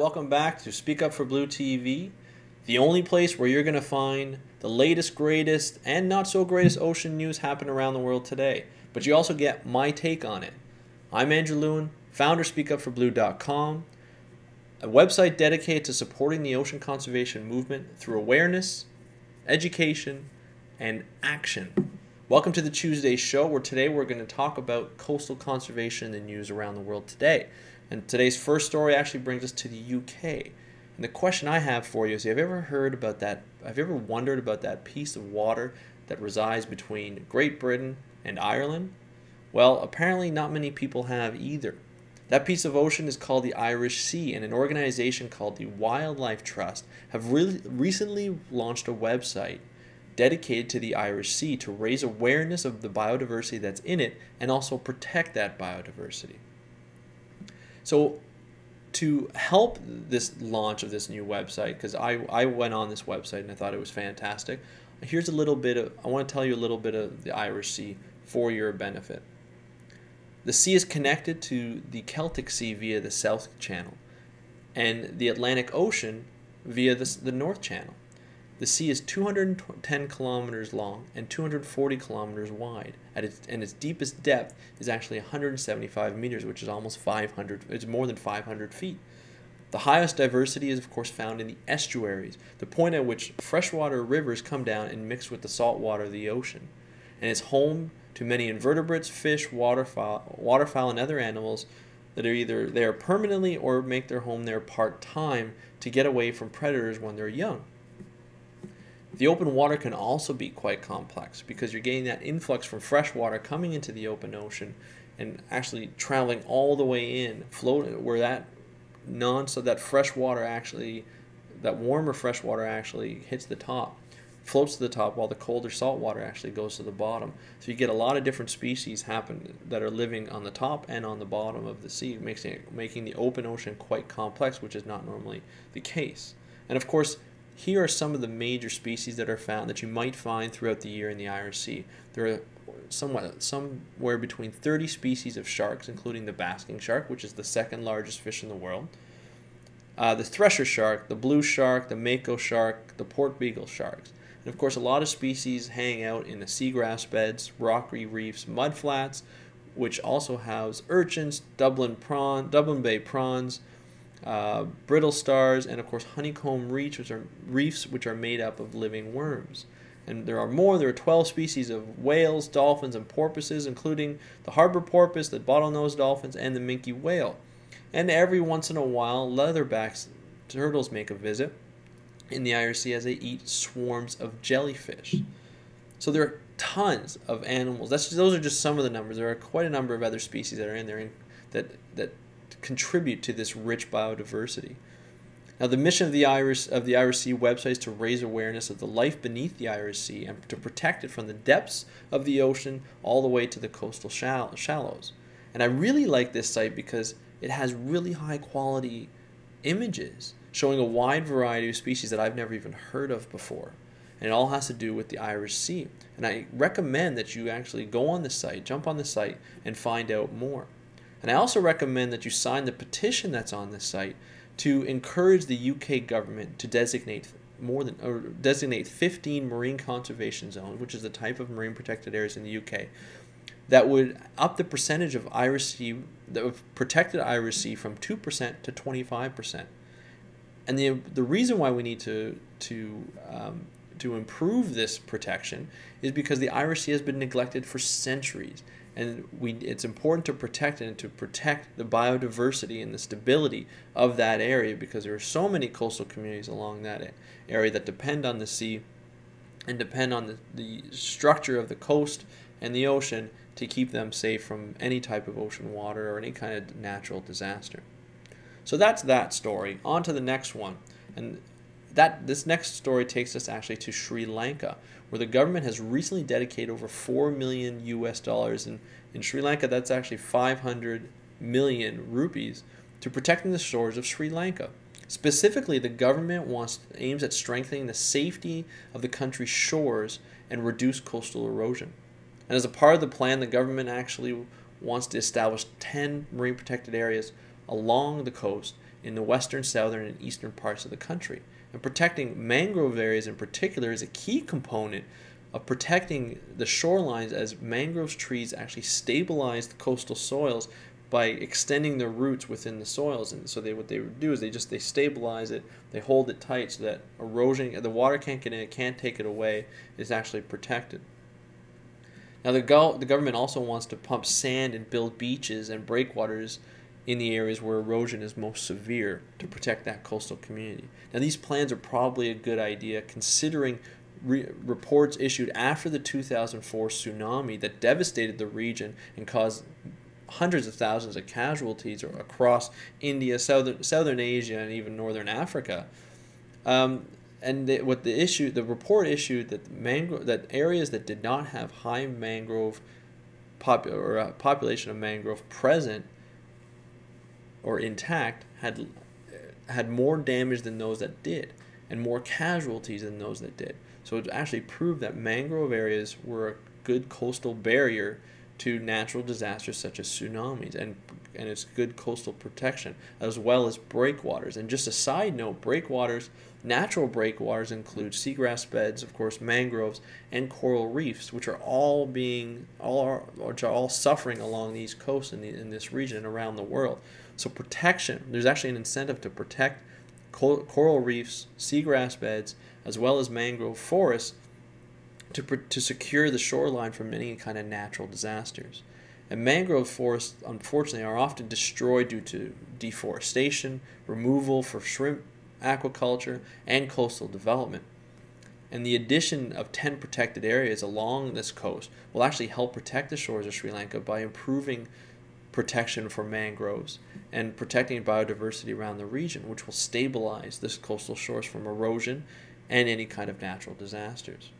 welcome back to Speak Up for Blue TV, the only place where you're going to find the latest, greatest, and not so greatest ocean news happening around the world today. But you also get my take on it. I'm Andrew Lewin, founder of SpeakUpForBlue.com, a website dedicated to supporting the ocean conservation movement through awareness, education, and action. Welcome to the Tuesday show, where today we're going to talk about coastal conservation in the news around the world today. And today's first story actually brings us to the UK. And the question I have for you is, have you ever heard about that? Have you ever wondered about that piece of water that resides between Great Britain and Ireland? Well, apparently not many people have either. That piece of ocean is called the Irish Sea, and an organization called the Wildlife Trust have recently launched a website dedicated to the Irish Sea to raise awareness of the biodiversity that's in it and also protect that biodiversity. So to help this launch of this new website, because I went on this website and I thought it was fantastic, here's a little bit of, I want to tell you a little bit of the Irish Sea for your benefit. The sea is connected to the Celtic Sea via the South Channel and the Atlantic Ocean via the North Channel. The sea is 210 kilometers long and 240 kilometers wide, and its deepest depth is actually 175 meters, which is almost 500. It's more than 500 feet. The highest diversity is, of course, found in the estuaries, the point at which freshwater rivers come down and mix with the salt water of the ocean, and it's home to many invertebrates, fish, waterfowl, and other animals that are either there permanently or make their home there part-time to get away from predators when they're young. The open water can also be quite complex because you're getting that influx from fresh water coming into the open ocean and actually traveling all the way in, floating where that fresh water actually, that warmer fresh water actually hits the top, floats to the top, while the colder salt water actually goes to the bottom. So you get a lot of different species happen that are living on the top and on the bottom of the sea, making the open ocean quite complex, which is not normally the case. And of course, here are some of the major species that are found that you might find throughout the year in the Irish Sea. There are somewhere between 30 species of sharks, including the basking shark, which is the second largest fish in the world, the thresher shark, the blue shark, the mako shark, the port beagle sharks. And of course, a lot of species hang out in the seagrass beds, rocky reefs, mudflats, which also house urchins, Dublin Bay prawns, brittle stars, and of course honeycomb reefs which are made up of living worms. And there are 12 species of whales, dolphins, and porpoises, including the harbor porpoise, the bottlenose dolphins, and the minke whale. And every once in a while, leatherback turtles make a visit in the Irish Sea as they eat swarms of jellyfish. So there are tons of animals. Those are just some of the numbers. There are quite a number of other species that are in there that contribute to this rich biodiversity. Now, the mission of the Irish Sea website is to raise awareness of the life beneath the Irish Sea and to protect it from the depths of the ocean all the way to the coastal shallows. And I really like this site because it has really high quality images showing a wide variety of species that I've never even heard of before. And it all has to do with the Irish Sea. And I recommend that you actually go on the site, jump on the site, and find out more. And I also recommend that you sign the petition that's on this site to encourage the UK government to designate 15 marine conservation zones, which is the type of marine protected areas in the UK, that would up the percentage of protected Irish Sea from 2% to 25%. And the reason why we need to improve this protection is because the Irish Sea has been neglected for centuries. And it's important to protect it and to protect the biodiversity and the stability of that area, because there are so many coastal communities along that area that depend on the sea and depend on the structure of the coast and the ocean to keep them safe from any type of ocean water or any kind of natural disaster. So that's that story. On to the next one. And this next story takes us actually to Sri Lanka, where the government has recently dedicated over $4 million in Sri Lanka. That's actually 500 million rupees to protecting the shores of Sri Lanka. Specifically, the government aims at strengthening the safety of the country's shores and reduce coastal erosion. And as a part of the plan, the government actually wants to establish 10 marine protected areas along the coast in the western, southern, and eastern parts of the country. And protecting mangrove areas in particular is a key component of protecting the shorelines, as mangrove trees actually stabilize the coastal soils by extending their roots within the soils. And so what they would do is they stabilize it, they hold it tight so that erosion, the water can't get in, it can't take it away, it's actually protected. Now the government also wants to pump sand and build beaches and breakwaters in the areas where erosion is most severe to protect that coastal community. Now these plans are probably a good idea considering reports issued after the 2004 tsunami that devastated the region and caused hundreds of thousands of casualties across India, southern Asia, and even northern Africa. The report issued that areas that did not have high mangrove population of mangrove present or intact had more damage than those that did, and more casualties than those that did. So it actually proved that mangrove areas were a good coastal barrier to natural disasters such as tsunamis, and it's good coastal protection, as well as breakwaters. And just a side note, natural breakwaters include seagrass beds, of course, mangroves, and coral reefs, which are all suffering along these coasts in this region and around the world. So protection, there's actually an incentive to protect coral reefs, seagrass beds, as well as mangrove forests, to secure the shoreline from any kind of natural disasters. And mangrove forests, unfortunately, are often destroyed due to deforestation, removal for shrimp aquaculture, and coastal development. And the addition of 10 protected areas along this coast will actually help protect the shores of Sri Lanka by improving protection for mangroves and protecting biodiversity around the region, which will stabilize this coastal shores from erosion and any kind of natural disasters.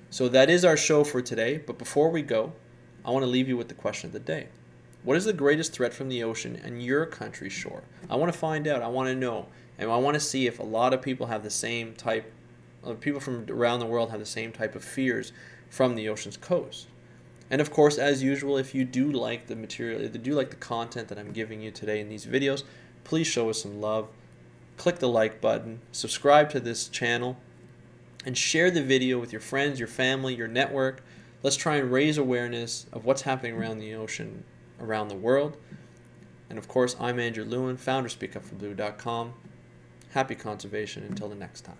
So that is our show for today, but before we go, I want to leave you with the question of the day. What is the greatest threat from the ocean and your country's shore? I want to find out, I want to know, and I want to see if a lot of people have the same type, people from around the world have the same type of fears from the ocean's coast. And of course, as usual, if you do like the material, if you do like the content that I'm giving you today in these videos, please show us some love. Click the like button, subscribe to this channel, and share the video with your friends, your family, your network. Let's try and raise awareness of what's happening around the ocean, around the world. And of course, I'm Andrew Lewin, founder of SpeakUpForBlue.com. Happy conservation until the next time.